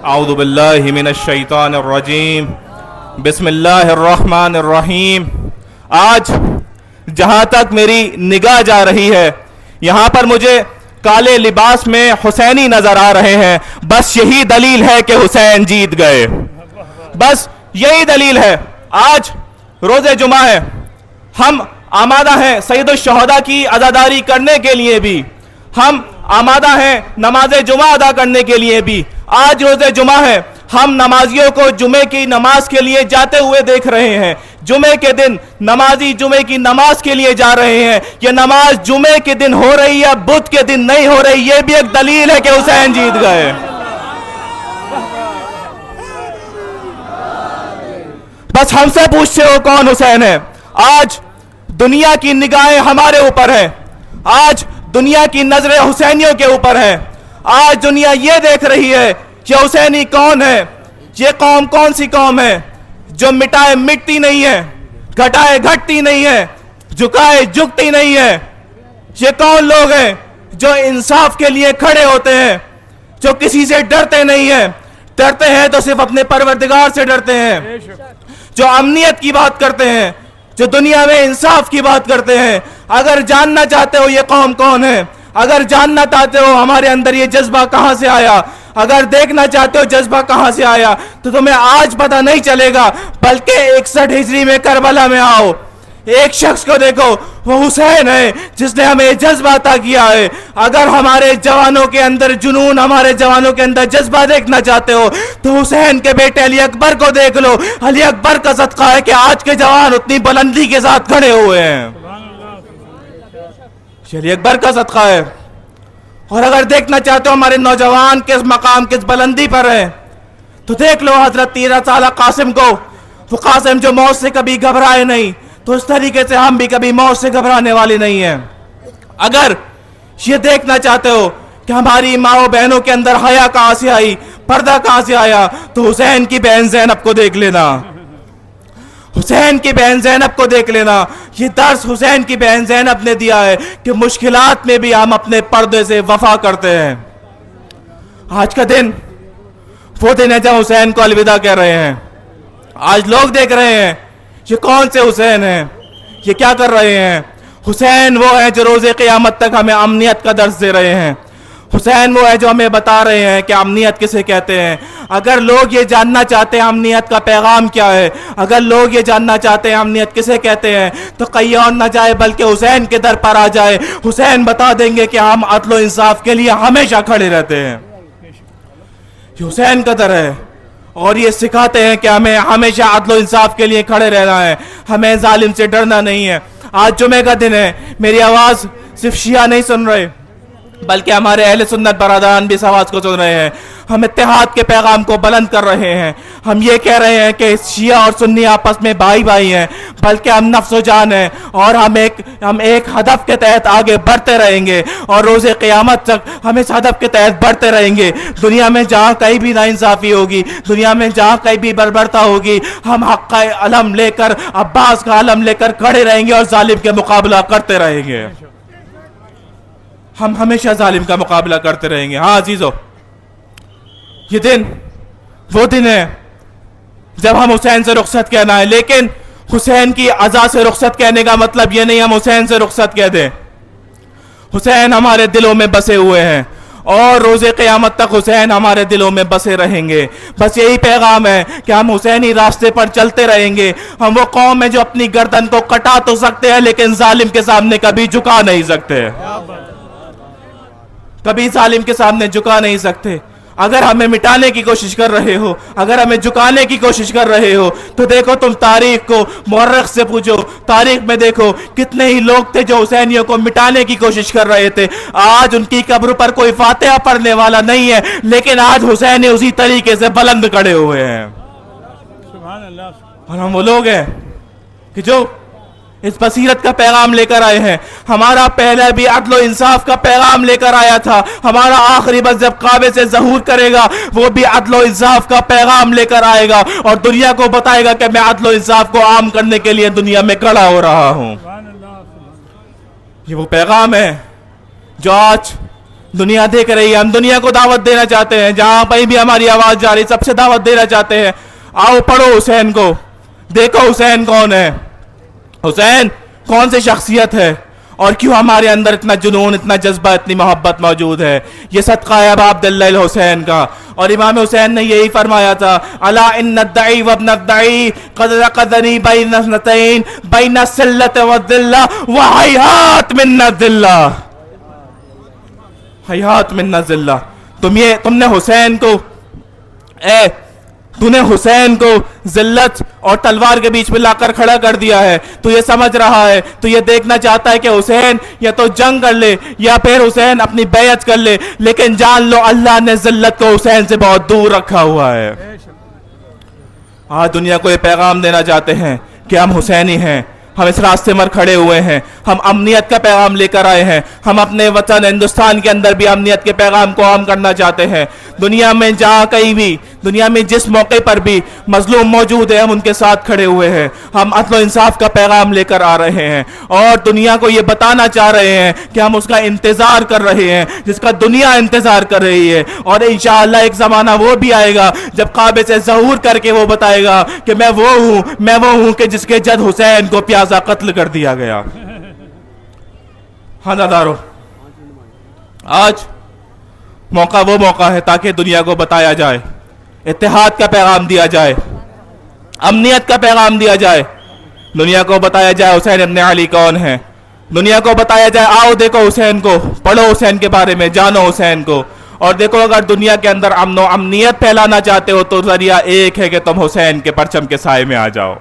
औज़ु बिल्लाहि मिनश्शैतानिर्रजीम बिस्मिल्लाहिर्रहमानिर्रहीम। आज जहाँ तक मेरी निगाह जा रही है यहाँ पर मुझे काले लिबास में हुसैनी नजर आ रहे हैं। बस यही दलील है कि हुसैन जीत गए, बस यही दलील है। आज रोज़े जुमा है, हम आमादा हैं सैयदुश शुहदा की अज़ादारी करने के लिए भी, हम आमादा हैं नमाज जुमा अदा करने के लिए भी। आज रोज़े जुमा है, हम नमाजियों को जुमे की नमाज के लिए जाते हुए देख रहे हैं। जुमे के दिन नमाजी जुमे की नमाज के लिए जा रहे हैं। ये नमाज जुमे के दिन हो रही है, बुध के दिन नहीं हो रही। ये भी एक दलील है कि हुसैन जीत गए। बस हमसे पूछते हो कौन हुसैन है। आज दुनिया की निगाहें हमारे ऊपर है, आज दुनिया की नजरें हुसैनियों के ऊपर है। आज दुनिया ये देख रही है कि हुसैनी कौन है। ये कौम कौन सी कौम है जो मिटाए मिटती नहीं है, घटाए घटती नहीं है, झुकाए झुकती नहीं है। ये कौन लोग हैं जो इंसाफ के लिए खड़े होते हैं, जो किसी से डरते नहीं है। डरते हैं तो सिर्फ अपने परवरदिगार से डरते हैं, जो अमनियत की बात करते हैं, जो दुनिया में इंसाफ की बात करते हैं। अगर जानना चाहते हो ये कौम कौन है, अगर जानना चाहते हो हमारे अंदर ये जज्बा कहां से आया, अगर देखना चाहते हो जज्बा कहां से आया, तो तुम्हें आज पता नहीं चलेगा, बल्कि 61 हिजरी में करबला में आओ। एक शख्स को देखो, वो हुसैन है जिसने हमें जज्बा अता किया है। अगर हमारे जवानों के अंदर जुनून, हमारे जवानों के अंदर जज्बा देखना चाहते हो तो हुसैन के बेटे अली अकबर को देख लो। अली अकबर का सदका है कि आज के जवान उतनी बुलंदी के साथ खड़े हुए हैं। अली अकबर का सदका है। और अगर देखना चाहते हो हमारे नौजवान किस मकाम किस बुलंदी पर है तो देख लो हजरत 13 साल कासिम को। वो कासिम जो मौत से कभी घबराए नहीं, तो इस तरीके से हम भी कभी मौत से घबराने वाले नहीं हैं। अगर ये देखना चाहते हो कि हमारी माओ बहनों के अंदर हया कहां से आई, पर्दा कहां से आया, तो हुसैन की बहन ज़ैनब को देख लेना। हुसैन की बहन ज़ैनब को देख लेना। ये दर्स हुसैन की बहन ज़ैनब ने दिया है कि मुश्किलात में भी हम अपने पर्दे से वफा करते हैं। आज का दिन वो दिन है जब हुसैन को अलविदा कह रहे हैं। आज लोग देख रहे हैं ये कौन से हुसैन हैं, ये क्या कर रहे हैं। हुसैन वो है जो रोज़े क़यामत तक हमें अमनियत का दर्स दे रहे हैं। हुसैन वो है जो हमें बता रहे हैं कि अमनियत किसे कहते हैं। अगर लोग ये जानना चाहते हैं अमनियत का पैगाम क्या है, अगर लोग ये जानना चाहते हैं अमनियत किसे कहते हैं, तो कहीं और ना जाए बल्कि हुसैन के दर पर आ जाए। हुसैन बता देंगे कि हम अदल इंसाफ के लिए हमेशा खड़े रहते हैं। ये हुसैन का दर है और ये सिखाते हैं कि हमें हमेशा अदल इंसाफ के लिए खड़े रहना है, हमें जालिम से डरना नहीं है। आज जुमे का दिन है, मेरी आवाज़ सिर्फ शिया नहीं सुन रहे, बल्कि हमारे अहले सुन्नत बरादरान भी इस आवाज को सुन रहे हैं। हम इत्तेहाद के पैगाम को बुलंद कर रहे हैं। हम ये कह रहे हैं कि शिया और सुन्नी आपस में भाई भाई हैं, बल्कि हम नफ्स जान हैं और हम एक हदफ के तहत आगे बढ़ते रहेंगे और रोज़े क़यामत तक हम इस हदफ के तहत बढ़ते रहेंगे। दुनिया में जहाँ कहीं भी नाइंसाफ़ी होगी, दुनिया में जहाँ कहीं भी बर्बरता होगी, हम हक़ का अलम लेकर, अब्बास का अलम लेकर खड़े रहेंगे और जालिम के मुकाबला करते रहेंगे। हम हमेशा जालिम का मुकाबला करते रहेंगे। हाँ अजीजों, ये दिन वो दिन है जब हम हुसैन से रुखसत कहना है, लेकिन हुसैन की अज़ा से रुखसत कहने का मतलब ये नहीं हम हुसैन से रुखसत कह दें। हुसैन हमारे दिलों में बसे हुए हैं और रोज़े क़यामत तक हुसैन हमारे दिलों में बसे रहेंगे। बस यही पैगाम है कि हम हुसैनी रास्ते पर चलते रहेंगे। हम वो कौम है जो अपनी गर्दन को कटा तो सकते हैं, लेकिन जालिम के सामने कभी झुका नहीं सकते, कभी जालिम के सामने झुका नहीं सकते। अगर हमें मिटाने की कोशिश कर रहे हो, अगर हमें झुकाने की कोशिश कर रहे हो, तो देखो तुम तारीख को मुअर्रिख से पूछो। तारीख में देखो कितने ही लोग थे जो हुसैनियों को मिटाने की कोशिश कर रहे थे। आज उनकी कब्र पर कोई फातिहा पढ़ने वाला नहीं है, लेकिन आज हुसैन उसी तरीके से बुलंद खड़े हुए हैं। और हम वो लोग हैं कि जो इस बसीरत का पैगाम लेकर आए हैं। हमारा पहला भी अदल और इंसाफ का पैगाम लेकर आया था। हमारा आखिरी बस जब काबे से ज़हूर करेगा, वो भी अदल और इंसाफ का पैगाम लेकर आएगा और दुनिया को बताएगा कि मैं अदल और इंसाफ को आम करने के लिए दुनिया में खड़ा हो रहा हूं। ये वो पैगाम है जो आज दुनिया देख रही है। हम दुनिया को दावत देना चाहते हैं, जहां कहीं भी हमारी आवाज जा रही, सबसे दावत देना चाहते हैं, आओ पढ़ो हुसैन को, देखो हुसैन कौन है, हुसैन कौन सी शख्सियत है और क्यों हमारे अंदर इतना जुनून, इतना जज्बा, इतनी मोहब्बत मौजूद है। ये सदका है अबा अब्दुल्लाह हुसैन का। और इमाम हुसैन ने यही फरमाया था, अला इन्न दई व इब्न दई क़द रक़दनी बैन नतैन बैन सिल्लत व दिल्ला व हयात मिन दिल्ला, हयात मिन दिल्ला। तुमने हुसैन को तूने हुसैन को जिल्लत और तलवार के बीच में लाकर खड़ा कर दिया है। तू ये समझ रहा है, तू ये देखना चाहता है कि हुसैन या तो जंग कर ले या फिर हुसैन अपनी बैयत कर ले, लेकिन जान लो अल्लाह ने जिल्लत को हुसैन से बहुत दूर रखा हुआ है। आज दुनिया को ये पैगाम देना चाहते हैं कि हम हुसैनी हैं, हम इस रास्ते पर खड़े हुए हैं, हम अमनियत का पैगाम लेकर आए हैं। हम अपने वतन हिंदुस्तान के अंदर भी अमनियत के पैगाम को आम करना चाहते हैं। दुनिया में जहाँ कहीं भी, दुनिया में जिस मौके पर भी मजलूम मौजूद है, हम उनके साथ खड़े हुए हैं। हम अदल इंसाफ का पैगाम लेकर आ रहे हैं और दुनिया को ये बताना चाह रहे हैं कि हम उसका इंतजार कर रहे हैं, जिसका दुनिया इंतजार कर रही है। और इंशाअल्लाह एक जमाना वो भी आएगा जब काबे से ज़हूर करके वो बताएगा कि मैं वो हूं कि जिसके जद हुसैन को प्यासा कत्ल कर दिया गया। हाँ दादारो, आज वो मौका है ताकि दुनिया को बताया जाए, इत्तेहाद का पैगाम दिया जाए, अमनियत का पैगाम दिया जाए, दुनिया को बताया जाए हुसैन इब्न अली कौन है, दुनिया को बताया जाए आओ देखो हुसैन को, पढ़ो हुसैन के बारे में, जानो हुसैन को। और देखो अगर दुनिया के अंदर अमन और अमनियत फैलाना चाहते हो तो जरिया एक है कि तुम हुसैन के परचम के साए में आ जाओ।